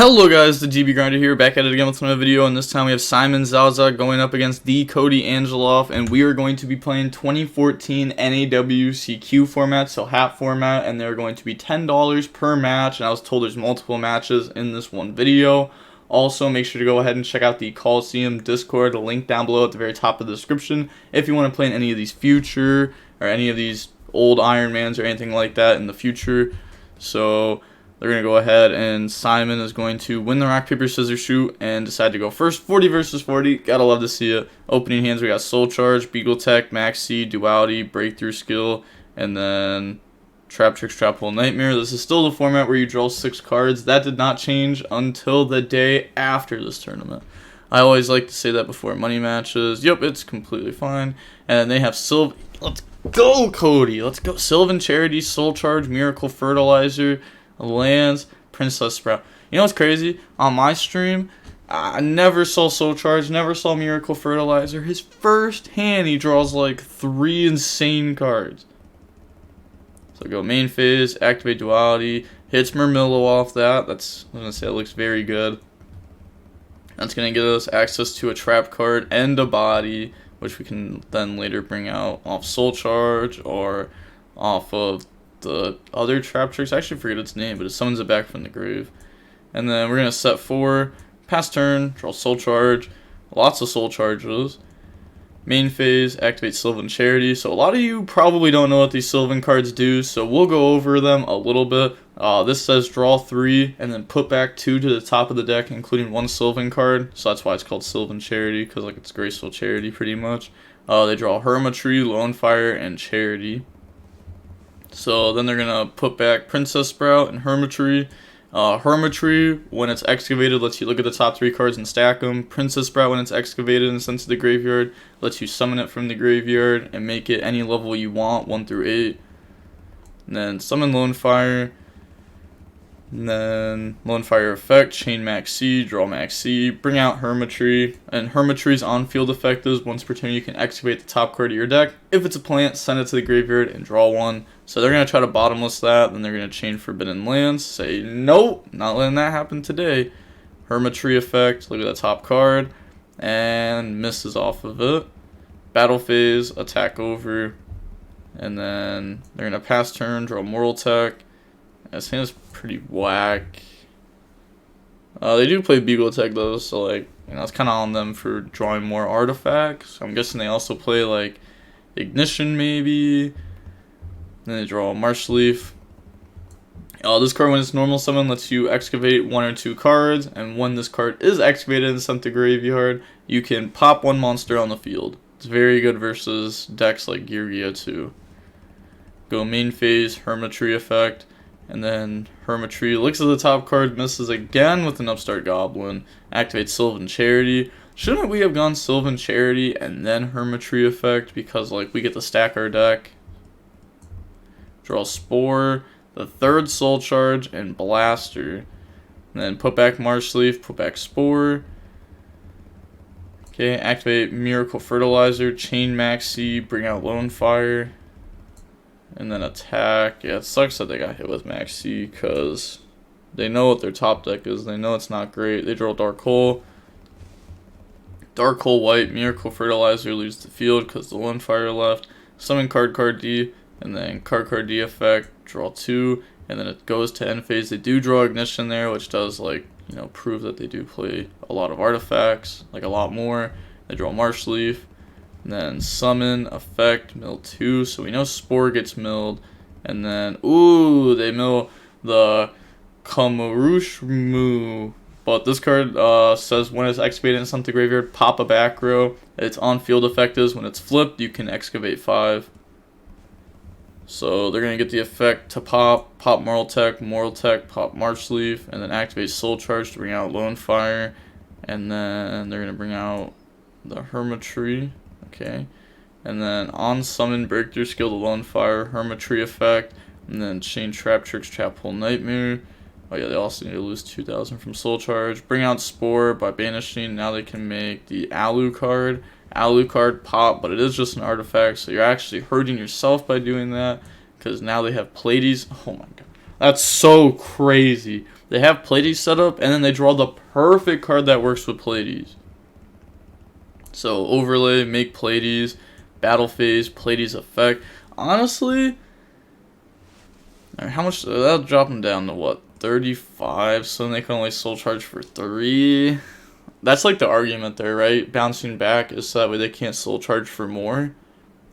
Hello guys, the GB Grinder here, back at it again with another video, and this time we have Simon Zaza going up against the Cody Angeloff, and we are going to be playing 2014 NAWCQ format, so H.A.T format, and they're going to be $10 per match, and I was told there's multiple matches in this one video. Also, make sure to go ahead and check out the Coliseum Discord, the link down below at the very top of the description, if you want to play in any of these future, or any of these old Ironmans or anything like that in the future. So they're going to go ahead, and Simon is going to win the rock, paper, scissors, shoot, and decide to go first. 40 versus 40. Gotta love to see it. Opening hands, we got Soul Charge, Beagle Tech, Max C, Duality, Breakthrough Skill, and then Trap Tricks, Trap Hole, Nightmare. This is still the format where you draw 6 cards. That did not change until the day after this tournament. I always like to say that before money matches. Yep, it's completely fine. And then they have Sylvan. Let's go, Cody. Let's go. Sylvan, Charity, Soul Charge, Miracle Fertilizer, Lands, Princess Sprout. You know what's crazy? On my stream, I never saw Soul Charge, never saw Miracle Fertilizer. His first hand, he draws like 3 insane cards. So go main phase, activate Duality, hits Murmillo off that. That's, I'm gonna say, it looks very good. That's gonna give us access to a trap card and a body, which we can then later bring out off Soul Charge or off of the other trap tricks. I actually forget its name, but it summons it back from the grave. And then we're gonna set 4, pass turn, draw Soul Charge, lots of Soul Charges. Main phase, activate Sylvan, Charity. So a lot of you probably don't know what these Sylvan cards do, so we'll go over them a little bit. This says draw 3 and then put back 2 to the top of the deck, including 1 Sylvan card. So that's why it's called Sylvan Charity, because like it's Graceful Charity pretty much. They draw Hermitry, Lone Fire, and Charity. So then they're going to put back Princess Sprout and Hermitry. Hermitry, when it's excavated, lets you look at the top 3 cards and stack them. Princess Sprout, when it's excavated and sent to the graveyard, lets you summon it from the graveyard and make it any level you want, 1 through 8. And then summon Lone Fire. And then Lone Fire effect, chain Max C, draw Max C, bring out Hermitry, and Hermitry's on-field effect is once per turn you can excavate the top card of your deck. If it's a plant, send it to the graveyard and draw 1. So they're going to try to bottomless that, then they're going to chain Forbidden Lands, say nope, not letting that happen today. Hermitry effect, look at that top card, and misses off of it. Battle phase, attack over, and then they're going to pass turn, draw Moral Tech. This hand is pretty whack. They do play Beagle Tech though, so like, you know, it's kind of on them for drawing more artifacts. I'm guessing they also play like Ignition maybe. Then they draw a Marsh Leaf. This card, when it's normal summon, lets you excavate 1 or 2 cards, and when this card is excavated and sent to graveyard, you can pop 1 monster on the field. It's very good versus decks like YuGiOh 2. Go main phase, Hermitry effect. And then Hermitry looks at the top card, misses again with an Upstart Goblin. Activates Sylvan Charity. Shouldn't we have gone Sylvan Charity and then Hermitry effect? Because like we get to stack our deck. Draw Spore, the 3rd Soul Charge, and Blaster. And then put back Marsh Leaf, put back Spore. Okay, activate Miracle Fertilizer, chain Max C, bring out Lone Fire. And then attack. Yeah, it sucks that they got hit with Max C because they know what their top deck is. They know it's not great. They draw Dark Hole. Dark Hole white. Miracle Fertilizer leaves the field because the Lone Fire left. Summon card D. And then card D effect. Draw 2. And then it goes to end phase. They do draw Ignition there, which does, like, you know, prove that they do play a lot of artifacts. Like a lot more. They draw Marsh Leaf. And then summon, effect, mill 2. So we know Spore gets milled. And then, ooh, they mill the Kamurushmu. But this card says when it's excavated and sent to graveyard, pop a back row. Its on-field effect is when it's flipped, you can excavate 5. So they're going to get the effect to pop Moral Tech, pop Marsh Leaf, and then activate Soul Charge to bring out Lone Fire. And then they're going to bring out the Hermitry. Okay, and then on summon, Breakthrough Skill to Lone Fire, Hermitry effect, and then chain Trap Tricks, Trap Hole, Nightmare. Oh yeah, they also need to lose 2,000 from Soul Charge. Bring out Spore by banishing. Now they can make the Alu card. Alu card pop, but it is just an artifact, so you're actually hurting yourself by doing that, because now they have Pleiades. Oh my god, that's so crazy. they have Pleiades set up, and then they draw the perfect card that works with Pleiades. So overlay, make Pleiades, battle phase, Pleiades effect. Honestly, how much? That'll drop them down to what, 35? So then they can only soul charge for 3. That's like the argument there, right? Bouncing back is so that way they can't soul charge for more.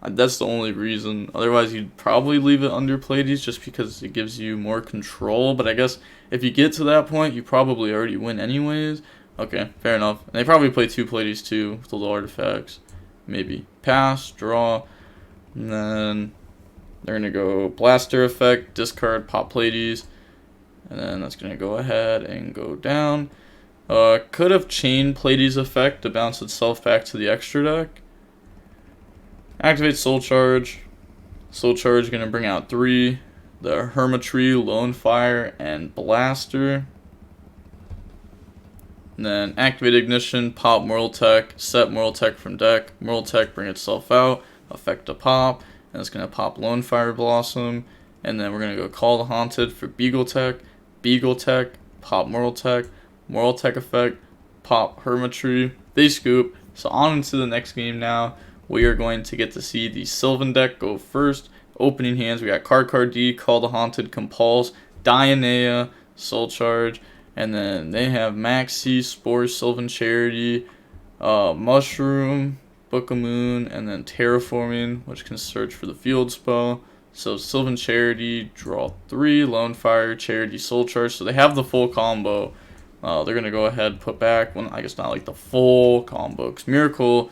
That's the only reason. Otherwise, you'd probably leave it under Pleiades just because it gives you more control. But I guess if you get to that point, you probably already win anyways. Okay, fair enough. And they probably play 2 Pleiades too with the little artifacts. Maybe pass, draw, and then they're going to go Blaster effect, discard, pop Pleiades. And then that's going to go ahead and go down. Could have chained Pleiades effect to bounce itself back to the extra deck. Activate Soul Charge. Soul Charge going to bring out 3. The Hermitry, Lone Fire, and Blaster. And then activate Ignition, pop Moral Tech, set Moral Tech from deck. Moral Tech bring itself out, effect a pop, and it's going to pop Lone Fire Blossom. And then we're going to go Call the Haunted for Beagle Tech, pop Moral Tech effect, pop Hermitry. They scoop. So on into the next game now. We are going to get to see the Sylvan deck go first. Opening hands, we got Card D, Call the Haunted, Compulse, Dianea, Soul Charge, and then they have Maxi, Spore, Sylvan Charity, Mushroom, Book of Moon, and then Terraforming, which can search for the field spell. So Sylvan Charity, draw 3, Lone Fire, Charity, Soul Charge. So they have the full combo. They're going to go ahead, put back, well, I guess not like the full combo, because Miracle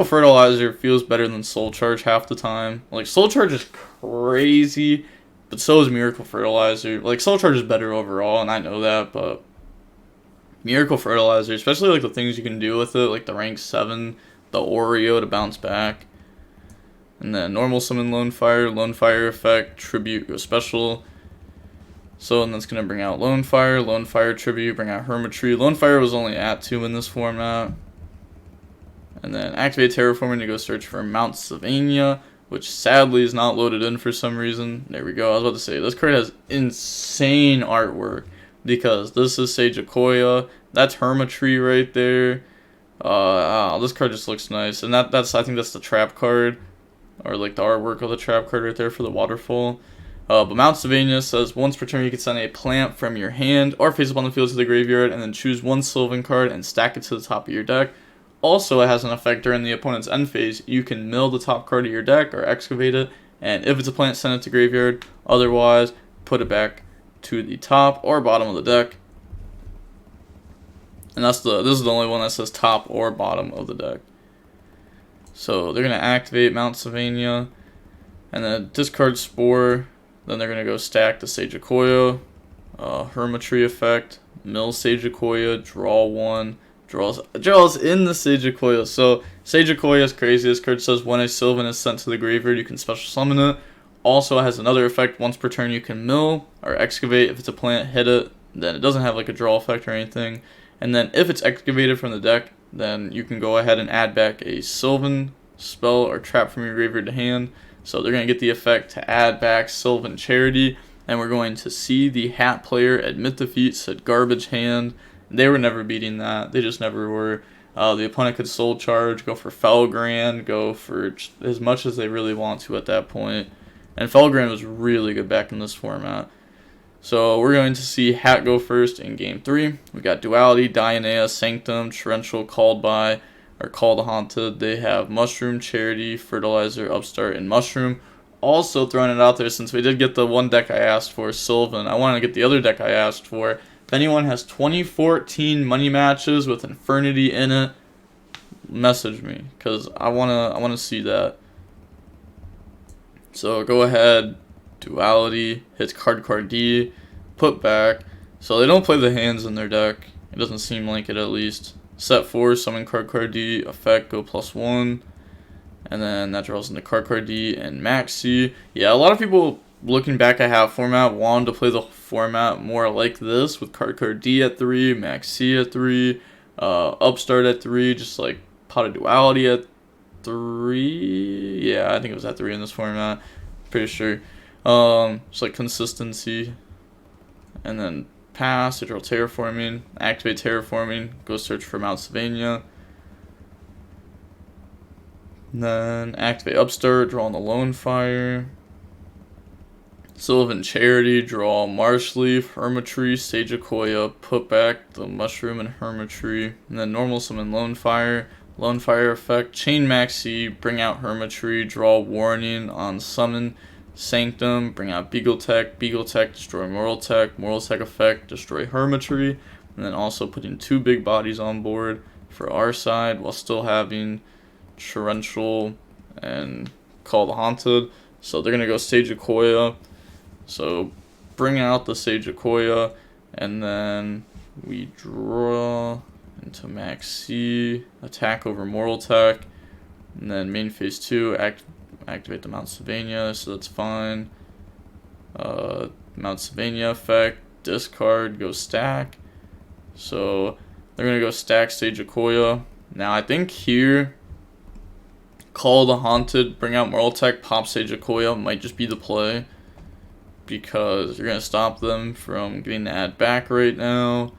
Fertilizer feels better than Soul Charge half the time. Like, Soul Charge is crazy, but so is Miracle Fertilizer. Like, Soul Charge is better overall, and I know that, but Miracle Fertilizer, especially, like, the things you can do with it, like the rank 7, the Oreo to bounce back, and then normal summon Lone Fire effect, Tribute, go special. So, and that's going to bring out Lone Fire Tribute, bring out Hermitry. Lone Fire was only at 2 in this format. And then activate Terraforming to go search for Mount Sylvania, which sadly is not loaded in for some reason. There we go. I was about to say, this card has insane artwork because this is Sequoia. That's Hermitry right there. This card just looks nice. And that's I think that's the trap card, or like the artwork of the trap card right there for the waterfall. But Mount Sylvania says once per turn you can send a plant from your hand or face up on the field to the graveyard and then choose 1 Sylvan card and stack it to the top of your deck. Also, it has an effect during the opponent's end phase. You can mill the top card of your deck or excavate it, and if it's a plant, send it to graveyard. Otherwise, put it back to the top or bottom of the deck. And this is the only one that says top or bottom of the deck. So they're gonna activate Mount Sylvania, and then discard Spore. Then they're gonna go stack the Sequoia, Hermitry effect, mill Sequoia, draw 1. Draws in the Sequoia. So Sequoia is crazy. This card says when a Sylvan is sent to the graveyard, you can special summon it. Also, it has another effect. Once per turn, you can mill or excavate. If it's a plant, hit it. Then it doesn't have like a draw effect or anything. And then if it's excavated from the deck, then you can go ahead and add back a Sylvan spell or trap from your graveyard to hand. So they're going to get the effect to add back Sylvan Charity. And we're going to see the Hat player admit defeat, said garbage hand. They were never beating that. They just never were. The opponent could Soul Charge, go for Felgrand, go for as much as they really want to at that point. And Felgrand was really good back in this format. So we're going to see Hat go first in Game 3. We got Duality, Dianea, Sanctum, Torrential, Called By, or Call the Haunted. They have Mushroom, Charity, Fertilizer, Upstart, and Mushroom. Also throwing it out there, since we did get the one deck I asked for, Sylvan, I wanted to get the other deck I asked for. If anyone has 2014 money matches with Infernity in it, message me, because I wanna see that. So go ahead, Duality, hits Card D, put back. So they don't play the hands in their deck. It doesn't seem like it, at least. Set 4, summon Card D, effect, go +1. And then that draws into Card D and Maxi. Yeah, a lot of people looking back at Hat format wanted to play the format more like this with Card D at 3, Maxi at 3, Upstart at 3, just like Pot of Duality at 3. Yeah, I think it was at 3 in this format. Pretty sure. Just like consistency. And then pass, they draw Terraforming, activate Terraforming, go search for Mount Sylvania. Then activate Upstart, draw on the Lone Fire. Sylvan Charity, draw Marshleaf, Hermitry, Sage-Akoya, put back the Mushroom and Hermitry, and then normal summon Lone Fire effect, chain Maxi, bring out Hermitry, draw Warning on summon, Sanctum, bring out Beagle Tech, destroy Moral Tech effect, destroy Hermitry, and then also putting 2 big bodies on board for our side while still having Torrential and Call the Haunted. So they're going to go Sage-Akoya. So bring out the Sage-Akoya, and then we draw into Maxi, attack over Moral Tech, and then main phase 2, activate the Mount Sylvania, so that's fine. Mount Sylvania effect, discard, go stack. So they're going to go stack Sage-Akoya. Now I think here, Call the Haunted, bring out Moral Tech, pop Sage-Akoya might just be the play, because you're going to stop them from getting the ad back right now.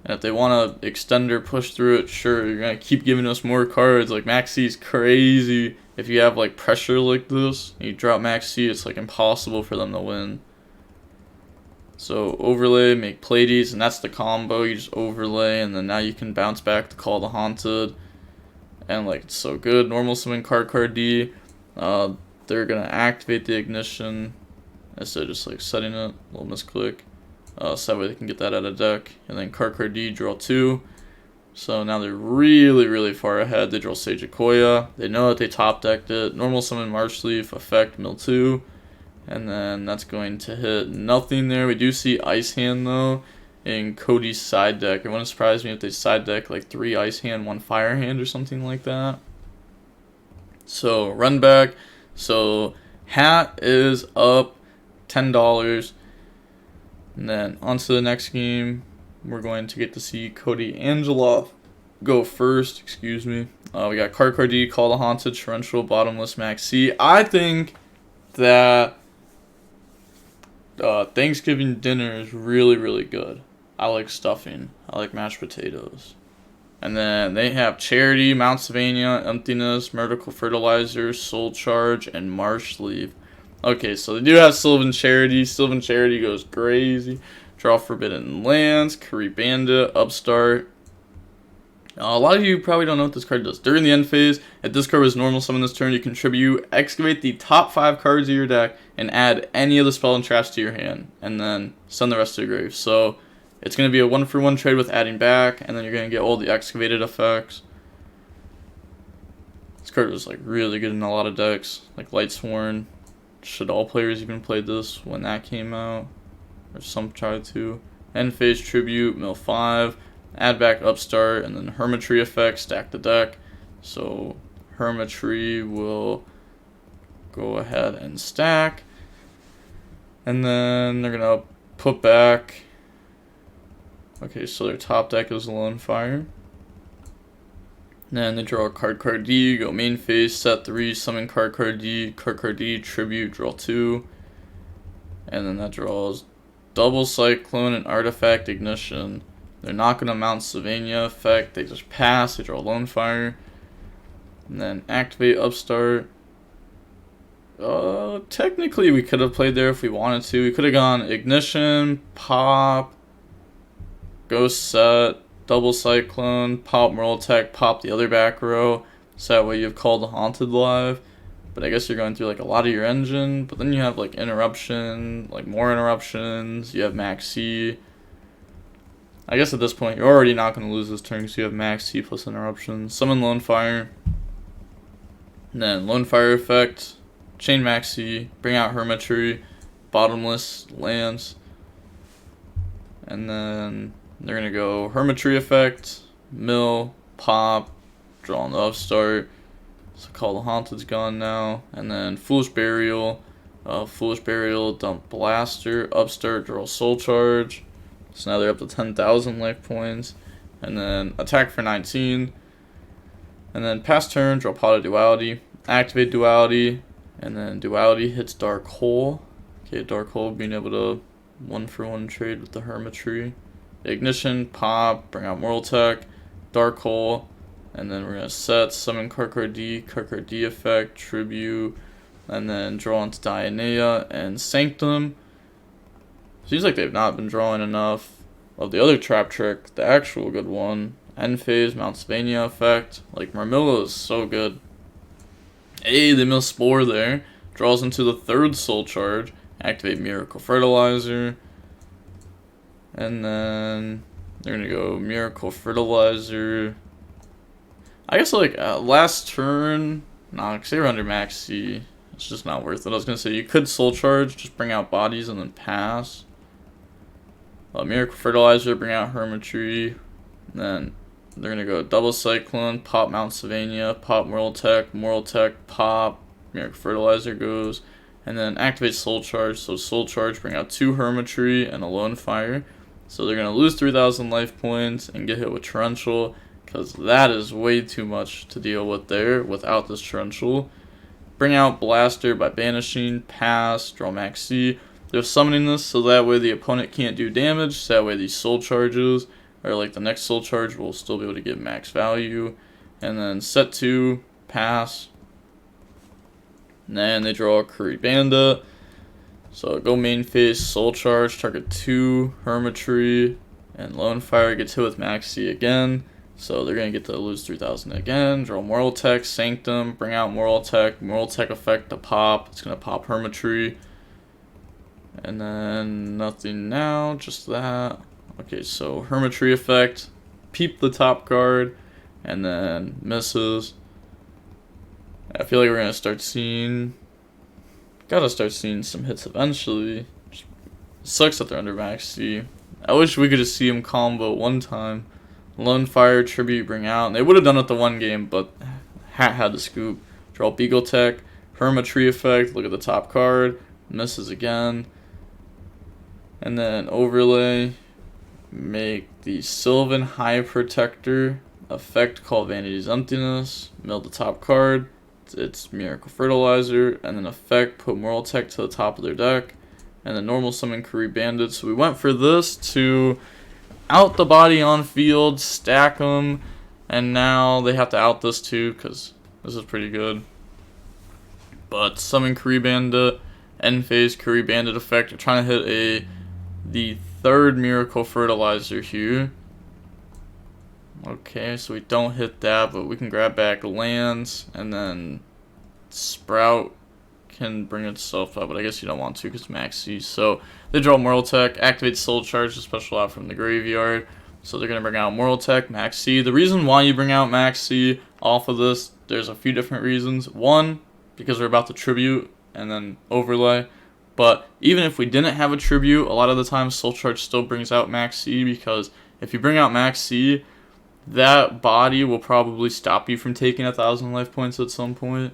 And if they want to extend or push through it, sure, you're going to keep giving us more cards. Like, Maxi's crazy. If you have, like, pressure like this, and you drop Maxi, it's, like, impossible for them to win. So, overlay, make Pleiades, and that's the combo. You just overlay, and then now you can bounce back to Call the Haunted. And, like, it's so good. Normal summon card D. They're going to activate the Ignition instead of just, like, setting it. Little misclick. So that way they can get that out of deck. And then card D, draw 2. So now they're really, really far ahead. They draw Sage-Akoya. They know that they top decked it. Normal summon Marshleaf, effect, mill 2. And then that's going to hit nothing there. We do see Ice Hand, though, in Cody's side deck. It wouldn't surprise me if they side deck like 3 Ice Hand, 1 Fire Hand or something like that. So run back. So Hat is up $10. And then on to the next game. We're going to get to see Cody Angeloff go first. Excuse me. We got card D, Call the Haunted, Torrential, Bottomless, Maxi. I think that Thanksgiving dinner is really, really good. I like stuffing. I like mashed potatoes. And then they have Charity, Mount Sylvania, Emptiness, Miracle Fertilizer, Soul Charge, and Marshleaf. Okay, so they do have Sylvan Charity. Sylvan Charity goes crazy. Draw Forbidden Lands, Kari Bandit, Upstart. A lot of you probably don't know what this card does. During the end phase, if this card was normal summon this turn, you contribute, excavate the top 5 cards of your deck, and add any of the spell and traps to your hand, and then send the rest to your grave. So it's going to be a 1-for-1 trade with adding back, and then you're going to get all the excavated effects. This card was like really good in a lot of decks, like Lightsworn. Should all players even play this when that came out? Or some tried to. End phase tribute, mill 5, add back Upstart, and then Hermitry effect, stack the deck. So Hermitry will go ahead and stack. And then they're going to put back. Okay, so their top deck is Lone Fire. Then they draw a card D, go main phase, set 3, summon card D, tribute, draw 2. And then that draws double Cyclone and Artifact Ignition. They're not going to mount Sylvania effect, they just pass, they draw Lone Fire. And then activate Upstart. Technically we could have played there if we wanted to. We could have gone Ignition, pop, go set, double Cyclone, pop Moral Tech, pop the other back row, so that way you have Call the Haunted live. But I guess you're going through like a lot of your engine, but then you have like Interruption, like more Interruptions, you have Maxi. I guess at this point you're already not going to lose this turn because you have Maxi plus Interruptions. Summon Lone Fire, and then Lone Fire effect, chain Maxi, bring out Hermitry, Bottomless lands, and then they're going to go Hermitry effect, mill, pop, draw on the Upstart. So Call the Haunted's gone now. And then Foolish Burial, dump Blaster, Upstart, draw Soul Charge. So now they're up to 10,000 life points. And then attack for 19. And then pass turn, draw Pot of Duality, activate Duality. And then Duality hits Dark Hole. Okay, Dark Hole being able to 1-for-1 trade with the Hermitry. Ignition, pop, bring out Moral Tech, Dark Hole, and then we're going to set, summon Karkar D effect, Tribute, and then draw into Dionea and Sanctum. Seems like they've not been drawing enough of the other trap trick, the actual good one. End phase, Mount Sylvania effect. Like, Marmilla is so good. Hey, they mill Spore there. Draws into the 3rd Soul Charge. Activate Miracle Fertilizer. And then they're going to go Miracle Fertilizer. I guess, like, last turn, nah, because they were under Max C. It's just not worth it. I was going to say, you could Soul Charge, just bring out bodies and then pass. Miracle Fertilizer, bring out Hermitry. Then they're going to go double Cyclone, pop Mount Sylvania, pop Moral Tech, pop, Miracle Fertilizer goes. And then activate Soul Charge. So Soul Charge, bring out 2 Hermitry and a Lone Fire. So they're going to lose 3,000 life points and get hit with Torrential, because that is way too much to deal with there without this Torrential. Bring out Blaster by banishing, pass, draw Max C. They're summoning this so that way the opponent can't do damage, so that way these Soul Charges, or like the next Soul Charge, will still be able to get max value. And then set 2, pass. And then they draw a Curry Bandit. So go main phase, Soul Charge, target 2, Hermitry, and Lone Fire gets hit with Max C again. So they're going to get to lose 3,000 again. Draw Moral Tech, Sanctum, bring out Moral Tech effect to pop. It's going to pop Hermitry. And then nothing now, just that. Okay, so Hermitry effect, peep the top card, and then misses. I feel like we're going to start seeing... Gotta start seeing some hits eventually. Sucks that they're under Max C. I wish we could just see him combo one time. Lone Fire, Tribute, bring out. They would have done it the one game, but H.A.T had the scoop. Draw Beagle Tech, Hermitry effect, look at the top card, misses again. And then overlay, make the Sylvan High Protector effect called Vanity's Emptiness, mill the top card, it's Miracle Fertilizer, and then effect, put Moral Tech to the top of their deck, and then normal summon Curry Bandit. So we went for this to out the body on field, stack them, and now they have to out this too, because this is pretty good. But summon Curry Bandit, end phase Curry Bandit effect. They're trying to hit the 3rd Miracle Fertilizer here. Okay, so we don't hit that, but we can grab back lands, and then Sprout can bring itself up, but I guess you don't want to because Max C. So they draw Moral Tech, activate Soul Charge to special out from the graveyard. So they're going to bring out Moral Tech, Max C. The reason why you bring out Max C off of this, there's a few different reasons. One, because we're about to Tribute and then overlay. But even if we didn't have a Tribute, a lot of the time Soul Charge still brings out Max C, because if you bring out Max C, that body will probably stop you from taking 1,000 life points at some point.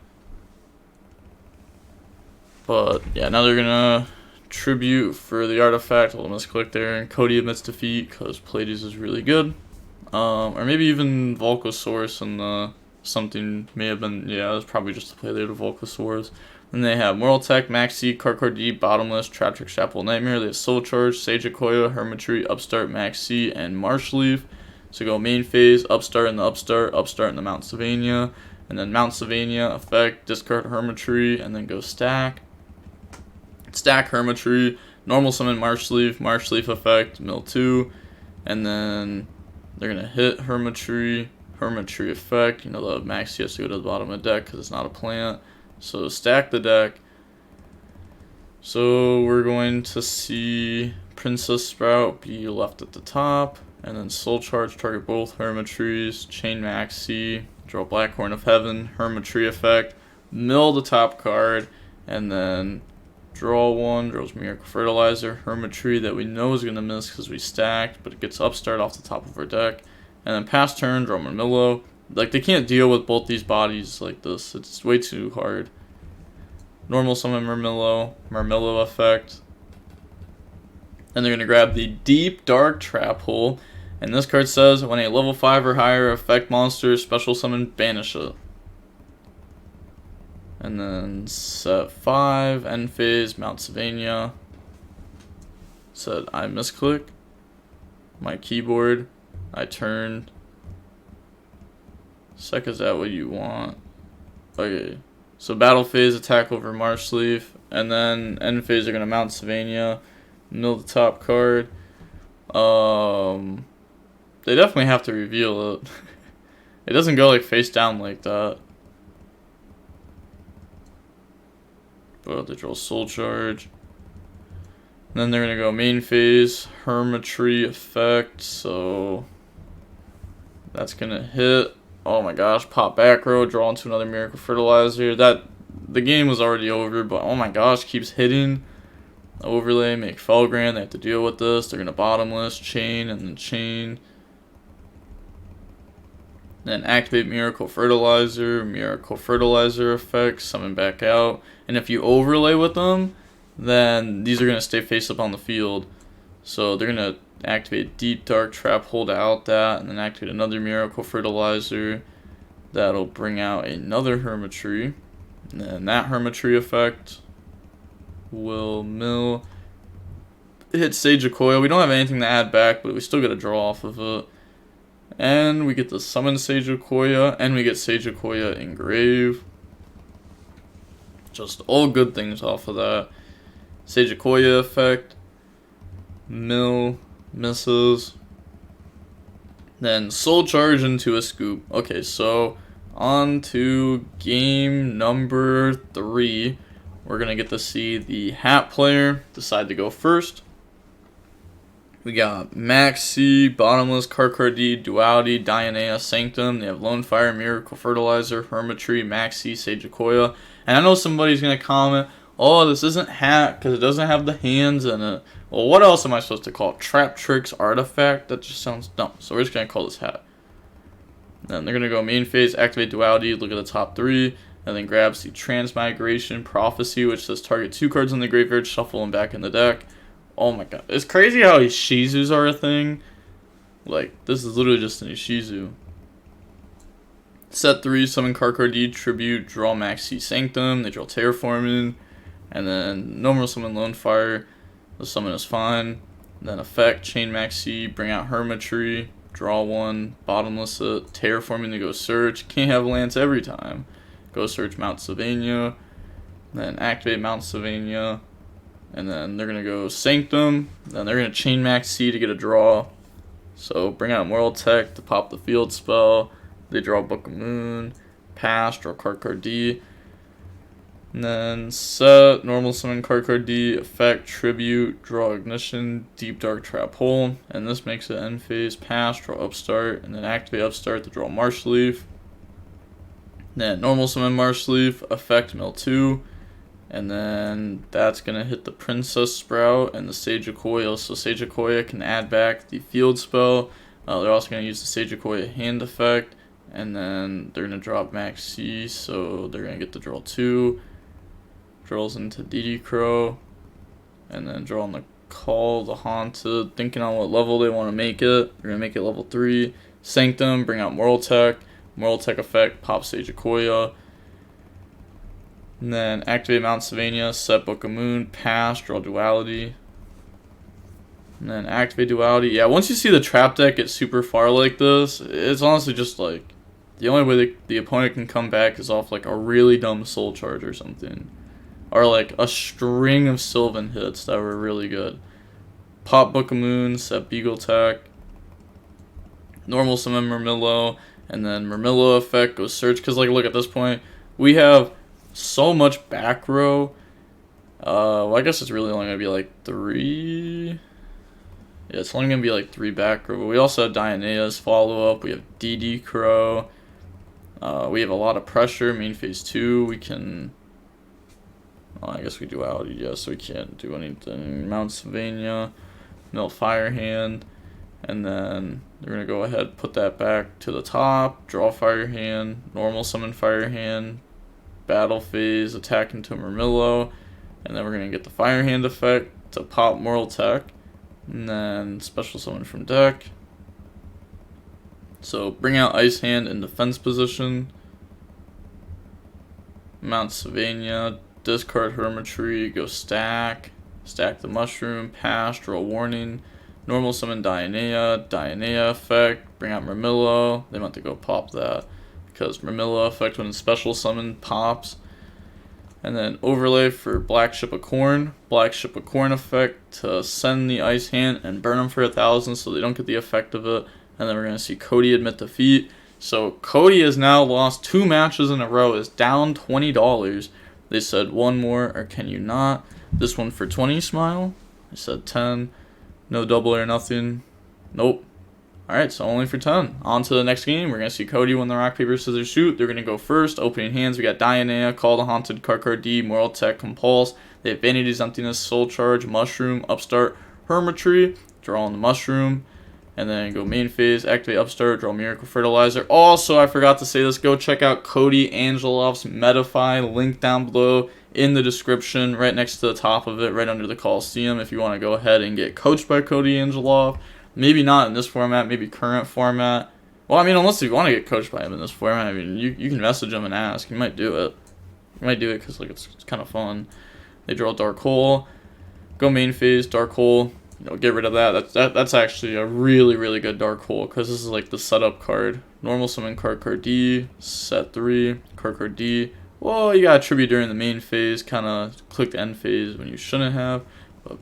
But yeah, now they're gonna Tribute for the artifact. I'll misclick there, and Cody admits defeat because Pleiades is really good. Or maybe even Volcosaurus and something may have been, yeah, it was probably just to play there to Volcosaurus. Then they have Moral Tech, Max C, Karkar D, Bottomless, Trap Trick, Chapel Nightmare. They have Soul Charge, Sage Akoya, Hermitry, Upstart, Max C, and Marsh Leaf. So go main phase, Upstart and the Upstart and the Mount Sylvania. And then Mount Sylvania, effect, discard Hermitry, and then go stack. Stack Hermitry, normal summon Marsh Leaf effect, mill 2. And then they're going to hit Hermitry effect. You know, the Max C has to go to the bottom of the deck because it's not a plant. So stack the deck. So we're going to see Princess Sprout be left at the top. And then Soul Charge, target both Hermitries, chain Max C, draw Black Horn of Heaven, Hermitry effect, mill the top card, and then draw one, draws Miracle Fertilizer, Hermitry that we know is going to miss because we stacked, but it gets Upstart off the top of our deck. And then pass turn, draw Marmillo. Like, they can't deal with both these bodies like this. It's way too hard. Normal summon Marmillo effect. And they're going to grab the Deep Dark Trap Hole. And this card says, when a level 5 or higher effect monster special summon, banish it. And then set 5, end phase, Mount Sylvania. Said I misclick my keyboard. I turned. Sec, is that what you want? Okay. So battle phase, attack over Marshleaf, and then end phase they're gonna mount Sylvania, mill the top card. They definitely have to reveal it. It doesn't go like face down like that. But they draw Soul Charge. And then they're gonna go main phase, Hermitry effect, so that's gonna hit. Oh my gosh, pop back row, draw into another Miracle Fertilizer. The game was already over, but oh my gosh, keeps hitting. Overlay, make Felgrand, they have to deal with this. They're gonna bottomless, chain, and then chain. Then activate Miracle Fertilizer effect, summon back out. And if you overlay with them, then these are gonna stay face up on the field. So they're gonna activate Deep Dark Trap, hold out that, and then activate another Miracle Fertilizer. That'll bring out another Hermitry. And then that Hermitry effect will mill. Hit Sage of Coil. We don't have anything to add back, but we still get a draw off of it. And we get to summon Sage of Koya, and we get Sage of Koya engrave. Just all good things off of that. Sage of Koya effect. Mill. Misses. Then Soul Charge into a scoop. Okay, so on to game number 3. We're going to get to see the Hat player decide to go first. We got Maxi, Bottomless, Karkardi, Duality, Dianea, Sanctum. They have Lone Fire, Miracle Fertilizer, Hermitry, Maxi, Sage of Koya. And I know somebody's going to comment, oh, this isn't Hat because it doesn't have the hands in it. Well, what else am I supposed to call it? Trap Tricks Artifact? That just sounds dumb. So we're just going to call this Hat. Then they're going to go main phase, activate Duality, look at the top 3. And then grabs the Transmigration Prophecy, which says target 2 cards in the graveyard, shuffle them back in the deck. Oh my god. It's crazy how Ishizus are a thing. Like, this is literally just an Ishizu. Set 3, summon Karkardi, Tribute, draw Maxi Sanctum. They draw Terraforming. And then normal summon Lone Fire. The summon is fine. And then effect, chain Maxi, bring out Hermitry, draw 1, bottomless it, Terraforming to go search. Can't have Lance every time. Go search Mount Sylvania. Then activate Mount Sylvania. And then they're going to go Sanctum. Then they're going to chain Maxi to get a draw. So bring out Moral Tech to pop the field spell. They draw Book of Moon. Pass, draw Karkardi. And then set, normal summon Karkardi, effect, tribute, draw Ignition, Deep Dark Trap Hole. And this makes it end phase, pass, draw Upstart. And then activate Upstart to draw Marshleaf. Then normal summon Marshleaf, effect, mill 2. And then that's going to hit the Princess Sprout and the Sage of Koya. So Sage of Koya can add back the field spell. They're also going to use the Sage of Koya hand effect. And then they're going to drop Maxi. So they're going to get the draw 2. Draws into DD Crow. And then draw on the Call, the Haunted. Thinking on what level they want to make it. They're going to make it level 3. Sanctum, bring out Moral Tech. Moral Tech effect, pop Sage of Koya. And then activate Mount Sylvania, set Book of Moon, pass, draw Duality. And then activate Duality. Yeah, once you see the trap deck get super far like this, it's honestly just like, the only way the opponent can come back is off like a really dumb Soul Charge or something. Or like a string of Sylvan hits that were really good. Pop Book of Moon, set Beagle Tech. Normal summon Murmillo. And then Murmillo effect goes search. Because like look at this point, we have so much back row. Well, I guess it's really only going to be like 3. Yeah, it's only going to be like 3 back row. But we also have Dianea's follow-up. We have DD Crow. We have a lot of pressure. Main phase 2. We can... Oh, I guess we Duality, yeah, so we can't do anything. Mount Sylvania. Mill Firehand. And then they're going to go ahead, put that back to the top. Draw Firehand. Normal summon Firehand. Battle phase, attack into Murmillo, and then we're going to get the Firehand effect to pop Moral Tech, and then special summon from deck. So bring out Ice Hand in defense position, Mount Sylvania, discard Hermitry, go stack, stack the mushroom, pass, draw warning, normal summon Dianea effect, bring out Murmillo. They meant to go pop that because Murmillo effect when special summon pops. And then overlay for Black Ship of Corn effect to send the Ice Hand and burn them for 1,000 so they don't get the effect of it. And then we're going to see Cody admit defeat. So Cody has now lost 2 matches in a row, is down $20. They said one more, or can you not? This one for 20, smile. I said 10. No double or nothing. Nope. Alright, so only for 10. On to the next game. We're going to see Cody win the rock, paper, scissors, shoot. They're going to go first. Opening hands, we got Dianea, Call the Haunted, Card D, Moral Tech, Compulse. They have Vanity's Emptiness, Soul Charge, Mushroom, Upstart, Hermitry. Draw on the Mushroom. And then go main phase, activate Upstart, draw Miracle Fertilizer. Also, I forgot to say this, go check out Cody Angelov's Metafy, link down below in the description, right next to the top of it, right under the Coliseum, if you want to go ahead and get coached by Cody Angelov. Maybe not in this format, maybe current format. Well, I mean, unless you want to get coached by him in this format, I mean, you can message him and ask. He might do it. He might do it because like it's kind of fun. They draw Dark Hole, go main phase, Dark Hole. Get rid of that. That's actually a really good Dark Hole because this is like the setup card. Normal summon card D, set 3, card D. Well, you got tribute during the main phase, kind of click the end phase when you shouldn't have. But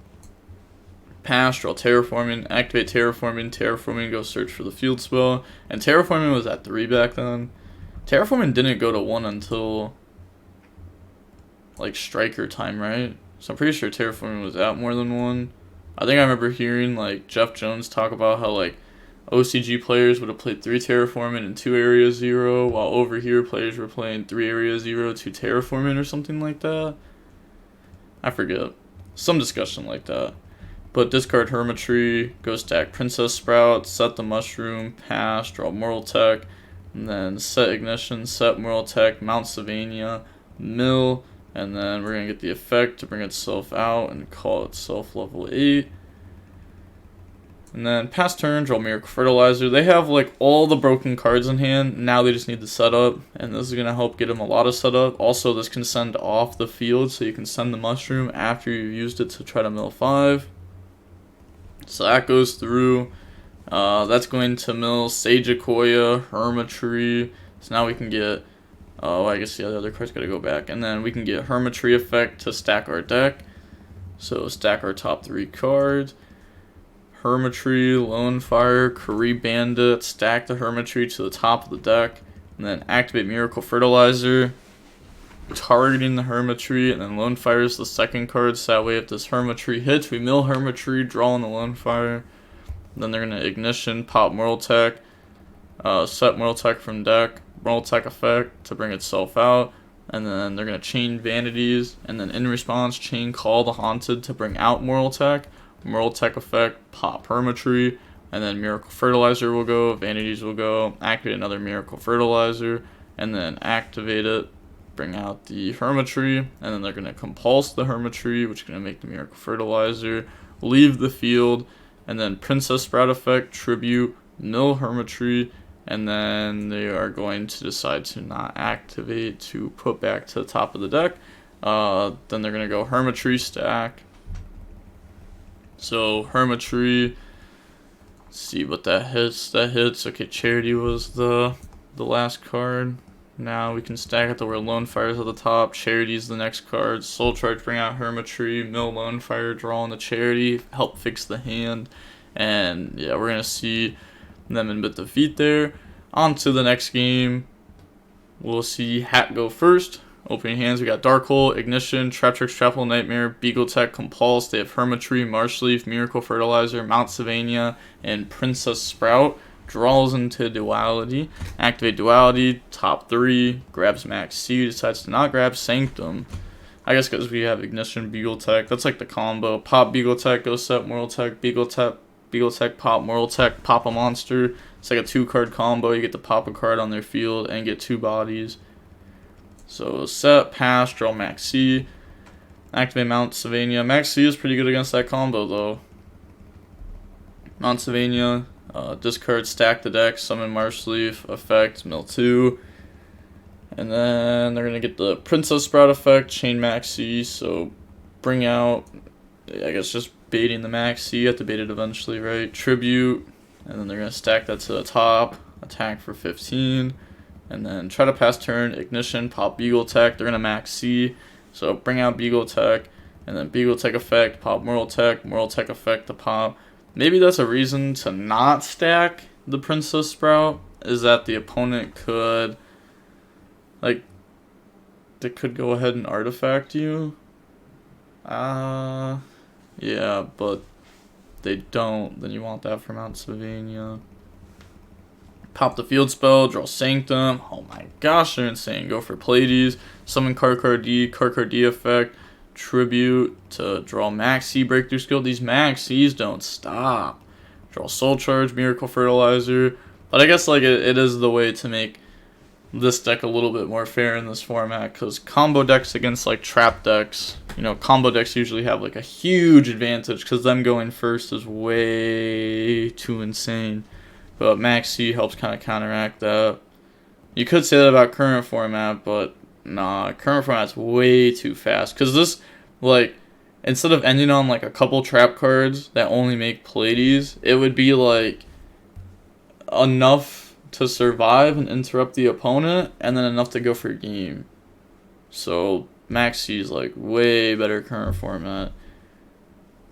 pass, draw Terraforming, activate Terraforming, go search for the field spell. And Terraforming was at 3 back then. Terraforming didn't go to 1 until like Striker time, right? So I'm pretty sure Terraforming was at more than 1. I think I remember hearing like Jeff Jones talk about how like OCG players would have played 3 Terraforming and 2 Area 0, while over here players were playing 3 Area 0, 2 Terraforming or something like that. I forget. Some discussion like that. But discard Hermitry, go stack Princess Sprout, set the Mushroom, pass, draw Moral Tech, and then set Ignition, set Moral Tech, mount Sylvania, mill. And then we're going to get the effect to bring itself out and call itself level 8. And then pass turn, draw Miracle Fertilizer. They have like all the broken cards in hand. Now they just need the setup. And this is going to help get them a lot of setup. Also, this can send off the field. So you can send the Mushroom after you've used it to try to mill 5. So that goes through. That's going to mill Sage Akoya, Hermitry. So now we can get... Oh, I guess the other cards got to go back. And then we can get Hermitry effect to stack our deck. So stack our top 3 cards. Hermitry, Lone Fire, Kari Bandit. Stack the Hermitry to the top of the deck. And then activate Miracle Fertilizer. Targeting the Hermitry. And then Lone Fire is the second card. So that way if this Hermitry hits, we mill Hermitry, draw on the Lone Fire. Then they're going to Ignition, pop Moral Tech. Set Moral Tech from deck. Moral Tech effect to bring itself out, and then they're going to chain Vanities, and then in response chain Call the Haunted to bring out Moral Tech effect, pop Hermitry, and then Miracle Fertilizer will go, Vanities will go, activate another Miracle Fertilizer, and then activate it, bring out the Hermitry, and then they're going to compulse the Hermitry, which is going to make the Miracle Fertilizer, leave the field, and then Princess Sprout effect, tribute, mill Hermitry, and then they are going to decide to not activate to put back to the top of the deck. Then they're going to go Hermitry stack. So Hermitry, let's see what that hits. That hits. Okay, Charity was the last card. Now we can stack it to where Lone Fire's at the top. Charity's the next card. Soul Charge, bring out Hermitry, mill Lone Fire, draw on the Charity, help fix the hand. And yeah, we're going to see them in bit defeat there. On to the next game. We'll see H.A.T go first. Opening hands, we got Dark Hole, Ignition, Traptrix, Trapple, Nightmare, Beagle Tech, Compulse. They have Hermitry, Marshleaf, Miracle Fertilizer, Mount Sylvania, and Princess Sprout. Draws into Duality. Activate Duality, top 3. Grabs Max C, decides to not grab Sanctum. I guess because we have Ignition, Beagle Tech. That's like the combo. Pop Beagle Tech, go set Moral Tech, Beagle Tech, pop Moral Tech, pop a monster. It's like a 2-card combo. You get to pop a card on their field and get 2 bodies. So set, pass, draw Max C. Activate Mount Sylvania. Max C is pretty good against that combo though. Mount Sylvania, discard, stack the deck, summon Marshleaf, effect, mill 2. And then they're going to get the Princess Sprout effect, chain Max C. So bring out I guess just baiting the max C. You have to bait it eventually, right? Tribute, and then they're going to stack that to the top. Attack for 15, and then try to pass turn. Ignition, pop Beagle Tech. They're going to max C, so bring out Beagle Tech, and then Beagle Tech effect, pop Moral Tech effect to pop. Maybe that's a reason to not stack the Princess Sprout, is that the opponent could, like, they could go ahead and artifact you. Yeah, but they don't. Then you want that for Mount Sylvania. Pop the field spell, draw Sanctum. Oh my gosh, they're insane. Go for Pleiades. Summon Card D effect. Tribute to draw Max C breakthrough skill. These Max C's don't stop. Draw Soul Charge, Miracle Fertilizer. But I guess like it is the way to make this deck a little bit more fair in this format, because combo decks against like trap decks, you know, combo decks usually have like a huge advantage because them going first is way too insane. But Max C helps kind of counteract that. You could say that about current format, but nah, current format's way too fast, because this, like, instead of ending on like a couple trap cards that only make Pleiades, it would be like enough to survive and interrupt the opponent, and then enough to go for a game. So Max C is like way better current format.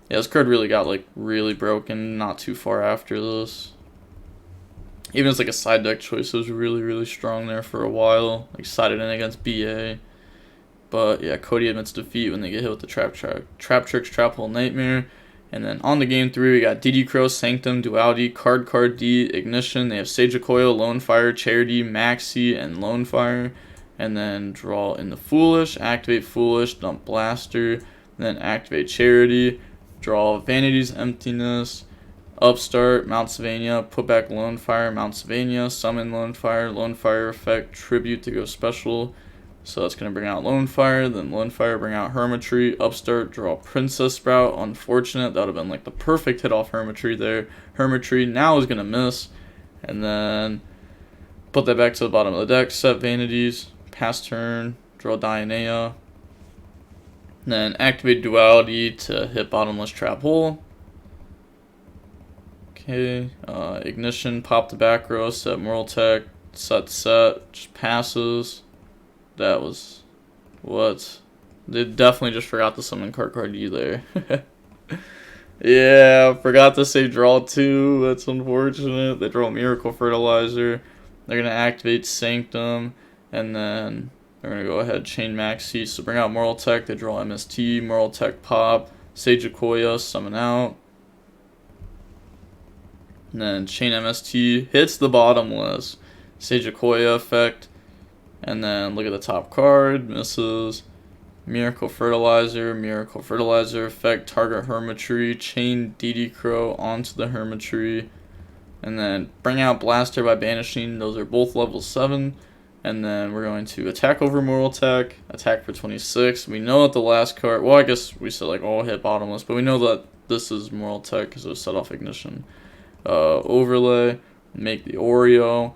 Yeah, this card really got like really broken not too far after this. Even as like a side deck choice, it was really strong there for a while. Like sided in against BA. But yeah, Cody admits defeat when they get hit with the Trap Tricks, Trap Hole, Nightmare. And then on to game 3, we got DD Crow, Sanctum, Duality, Card D, Ignition. They have Sage of Coil, Lone Fire, Charity, Maxi, and Lone Fire. And then draw in the Foolish, activate Foolish, dump Blaster, then activate Charity, draw Vanity's Emptiness, Upstart, Mount Sylvania, put back Lone Fire, Mount Sylvania, summon Lone Fire effect, Tribute to go special. So that's going to bring out Lone Fire, then Lone Fire bring out Hermitry, Upstart, draw Princess Sprout. Unfortunate, that would have been like the perfect hit off Hermitry there. Hermitry now is going to miss, and then put that back to the bottom of the deck, set Vanities, pass turn, draw Dianea, then activate Duality to hit bottomless Trap Hole. Okay, Ignition, pop the back row, set Moral Tech, set, just passes. That was what? They definitely just forgot to summon Card D there. Yeah, forgot to say draw 2. That's unfortunate. They draw Miracle Fertilizer. They're going to activate Sanctum. And then they're going to go ahead chain Max C. So bring out Moral Tech. They draw MST. Moral Tech pop. Sage of Koya, summon out. And then chain MST. Hits the bottomless. Sage of Koya effect. And then look at the top card, misses. Miracle Fertilizer effect, target Hermitry, chain DD Crow onto the Hermitry. And then bring out Blaster by banishing, those are both level 7. And then we're going to attack over Moral Tech, attack for 26. We know that the last card, well I guess we said like all hit bottomless, but we know that this is Moral Tech because it was set off Ignition. Overlay, make the Oreo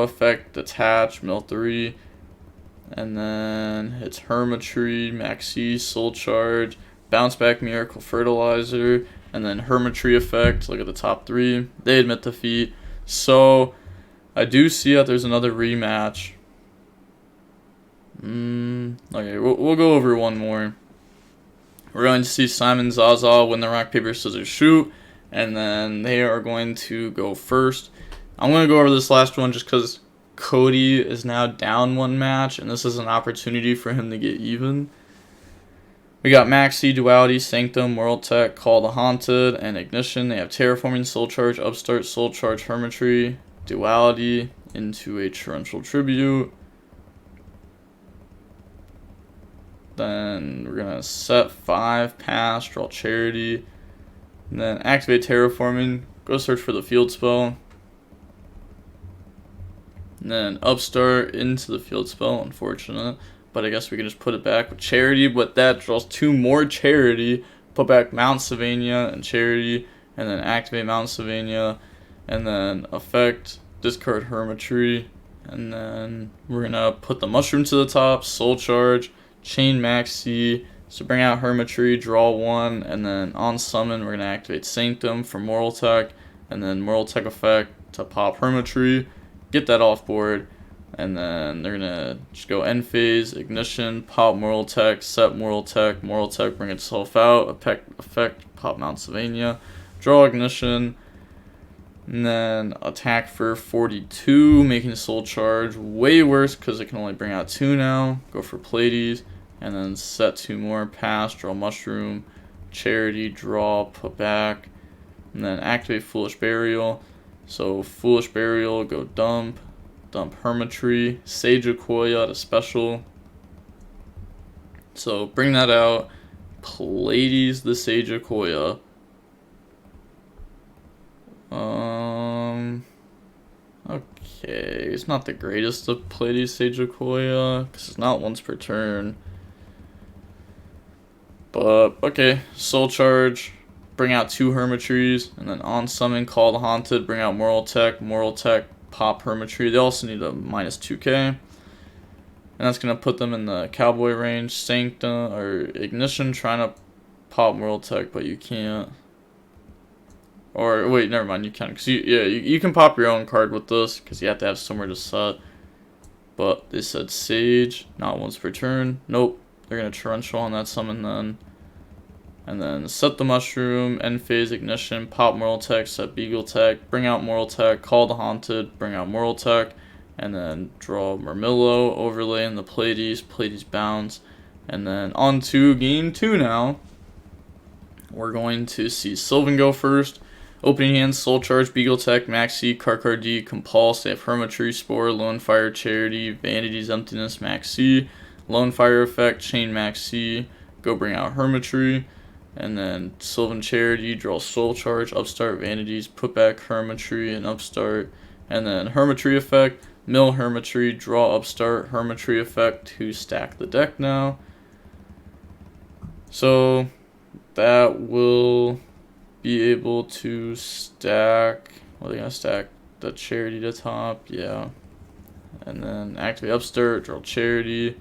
effect, detach, mill 3, and then it's Hermitry, Maxi, Soul Charge, bounce back Miracle Fertilizer, and then Hermitry effect. Look at the top 3. They admit defeat. So I do see that there's another rematch. Okay, we'll go over one more. We're going to see Simon Zaza win the rock, paper, scissors, shoot, and then they are going to go first. I'm going to go over this last one just because Cody is now down 1 match, and this is an opportunity for him to get even. We got Maxi, Duality, Sanctum, Moral Tech, Call the Haunted, and Ignition. They have Terraforming, Soul Charge, Upstart, Soul Charge, Hermitry, Duality into a Torrential Tribute. Then we're going to set 5, pass, draw Charity, and then activate Terraforming, go search for the field spell. And then Upstart into the field spell, unfortunate. But I guess we can just put it back with Charity. But that draws 2 more Charity. Put back Mount Sylvania and Charity. And then activate Mount Sylvania. And then effect, discard Hermitry. And then we're going to put the Mushroom to the top. Soul Charge. Chain Maxi. So bring out Hermitry, draw 1, and then on summon we're going to activate Sanctum for Moral Tech, and then Moral Tech effect to pop Hermitry, get that off board, and then they're going to just go end phase, ignition, pop Moral Tech, set Moral Tech, bring itself out, effect pop Mount Sylvania, draw ignition, and then attack for 42, making Soul Charge way worse because it can only bring out 2 now. Go for Pleiades, and then set 2 more, pass, draw Mushroom, Charity, draw, put back, and then activate Foolish Burial. So Foolish Burial, go dump Hermitry, Sage Akoya at a special. So bring that out, Pleiades the Sage Akoya. Okay, it's not the greatest to play these Sage Akoya, because it's not once per turn. But, okay, Soul Charge, bring out 2 Hermitries, and then on summon, Call the Haunted, bring out Moral Tech, pop Hermitry. They also need a minus 2k. And that's going to put them in the Cowboy range. Sanctum, or Ignition, trying to pop Moral Tech, but you can't. Or, wait, never mind, you can. Because you can pop your own card with this, because you have to have somewhere to set. But they said Sage, not once per turn. Nope, they're going to Torrential on that summon then. And then set the Mushroom, end phase, ignition, pop Moral Tech, set Beagle Tech, bring out Moral Tech, call the Haunted, bring out Moral Tech, and then draw Murmillo, overlay in the Pleiades bounce. And then on to game 2 now. We're going to see Sylvan go first. Opening hand, Soul Charge, Beagle Tech, Maxi, Karkardi, Compulse. They have Hermitry, Spore, Lone Fire, Charity, Vanity's Emptiness, Maxi, Lone Fire effect, Chain Maxi, go bring out Hermitry, and then Sylvan Charity, draw Soul Charge, Upstart, Vanities, put back Hermitry and Upstart, and then Hermitry effect, mill Hermitry, draw Upstart, Hermitry effect to stack the deck now. So that will be able to stack, well, they're going to stack the Charity to top, yeah. And then activate Upstart, draw Charity.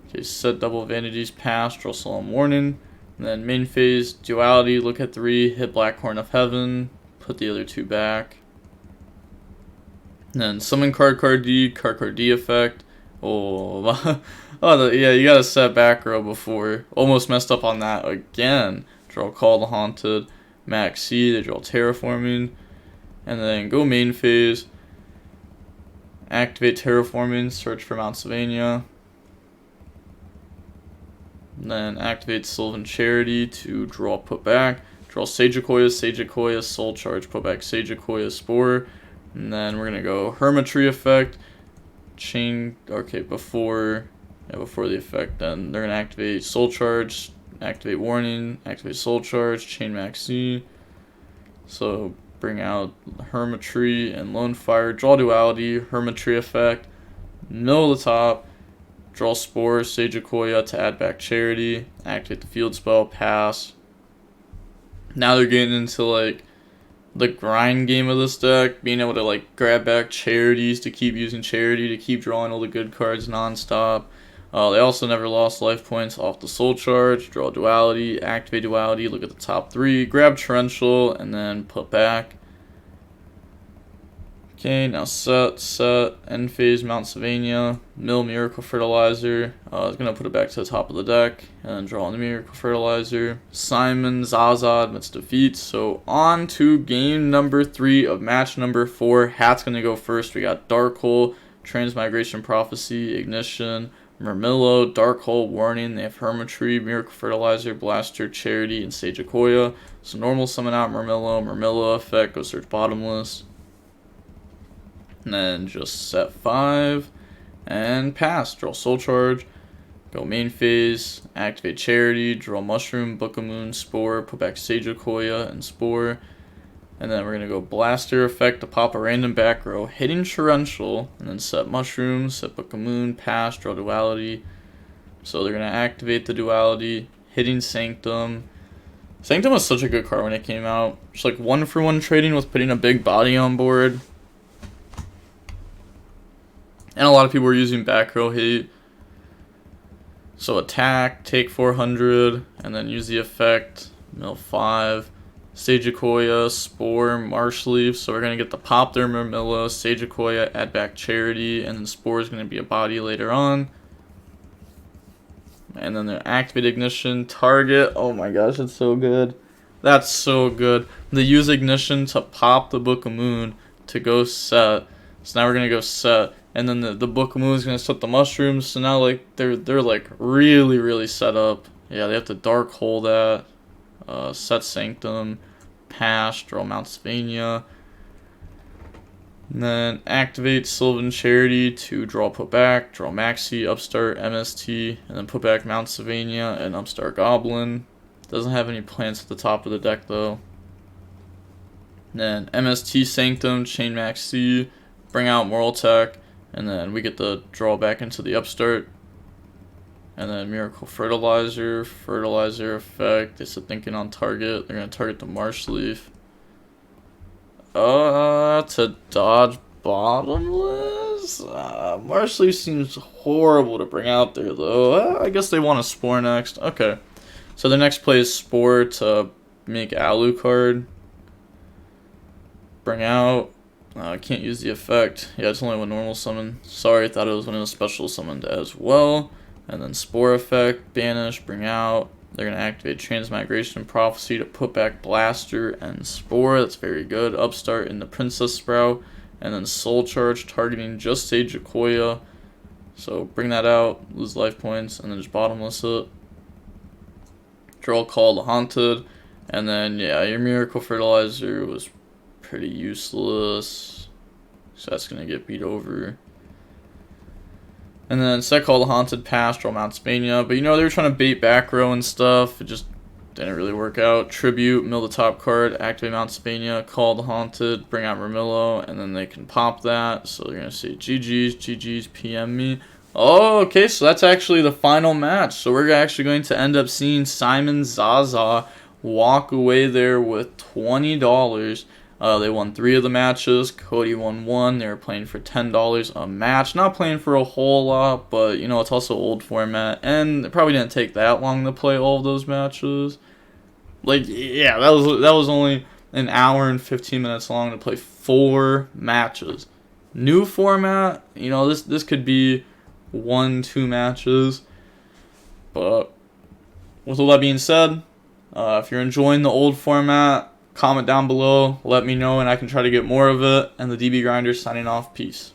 Okay, set double Vanities, pass, draw Solemn Warning. And then main phase, Duality, look at 3, hit Black Horn of Heaven, put the other 2 back. And then summon Karkardi effect. Oh, oh yeah, you gotta set back row before. Almost messed up on that again. Draw Call the Haunted. Max C, they draw Terraforming, and then go main phase, activate Terraforming, search for Mount Sylvania, and then activate Sylvan Charity to draw put back, draw Sage Akoya, Soul Charge, put back Sage Akoya, Spore, and then we're going to go Hermitry effect, chain, okay, before the effect, then they're going to activate Soul Charge, activate Warning, activate Soul Charge, chain Max C. So bring out Hermitry and Lone Fire, draw Duality, Hermitry effect, middle the top, draw Spore, Sage Akoya to add back Charity, activate the field spell, pass. Now they're getting into like the grind game of this deck, being able to like grab back Charities to keep using Charity to keep drawing all the good cards non-stop. They also never lost life points off the Soul Charge, draw Duality, activate Duality, look at the top 3, grab Torrential, and then put back. Okay, now set, end phase, Mount Sylvania, mill Miracle Fertilizer. I was going to put it back to the top of the deck, and then draw on the Miracle Fertilizer. Simon, Zaza amidst defeats. So on to game number 3 of match number 4. Hat's going to go first. We got Dark Hole, Transmigration Prophecy, Ignition, Murmillo, Dark Hole, Warning. They have Hermitry, Miracle Fertilizer, Blaster, Charity, and Sage Akoya. So normal summon out Murmillo effect, go search Bottomless. And then just set 5 and pass. Draw Soul Charge, go main phase, activate Charity, draw Mushroom, Book of Moon, Spore, put back Sage Akoya and Spore. And then we're going to go Blaster effect to pop a random back row, hitting Torrential, and then set Mushroom, set Book of Moon, pass, draw Duality. So they're going to activate the Duality, hitting Sanctum. Sanctum was such a good card when it came out. Just like 1-for-1 trading with putting a big body on board. And a lot of people were using back row hate. So attack, take 400, and then use the effect, mill 5. Sage Akoya, Spore, Marsh Leaf. So we're going to get the Pop there, Murmilla, Sage Akoya, add back Charity, and then Spore is going to be a body later on. And then the Activate Ignition, Target. Oh my gosh, it's so good. That's so good. They use Ignition to pop the Book of Moon to go set. So now we're going to go set. And then the Book of Moon is going to set the mushrooms. So now like they're like really set up. Yeah, they have to Dark Hole that. Set Sanctum, pass, draw Mount Sylvania, and then activate Sylvan Charity to draw put back, draw Maxi, Upstart, MST, and then put back Mount Sylvania and Upstart Goblin. Doesn't have any plants at the top of the deck though. And then MST Sanctum, Chain Maxi, bring out Moral Tech, and then we get the draw back into the Upstart. And then Miracle Fertilizer effect. They said thinking on target. They're going to target the Marsh Leaf. To dodge Bottomless? Marsh Leaf seems horrible to bring out there, though. I guess they want a Spore next. Okay. So the next play is Spore to make Alucard. Bring out. I can't use the effect. Yeah, it's only one normal summon. Sorry, I thought it was when it was special summoned as well. And then Spore effect, banish, bring out. They're going to activate Transmigration Prophecy to put back Blaster and Spore. That's very good. Upstart in the Princess Sprout. And then Soul Charge, targeting just Sage Akoya. So bring that out, lose life points, and then just bottomless it. Draw Call the Haunted. And then, yeah, your Miracle Fertilizer was pretty useless. So that's going to get beat over. And then set Call the Haunted, pass, draw Mount Sylvania. But you know, they were trying to bait back row and stuff. It just didn't really work out. Tribute, mill the top card, activate Mount Sylvania, Call the Haunted, bring out Romillo, and then they can pop that. So they're going to say GG's, PM me. Oh, okay, so that's actually the final match. So we're actually going to end up seeing Simon Zaza walk away there with $20. They won 3 of the matches. Cody won 1. They were playing for $10 a match. Not playing for a whole lot, but you know, it's also old format, and it probably didn't take that long to play all of those matches. Like, yeah, that was only an hour and 15 minutes long to play 4 matches. New format, you know, this could be 1-2 matches. But with all that being said, if you're enjoying the old format, comment down below, let me know, and I can try to get more of it. And the DB Grinder signing off. Peace.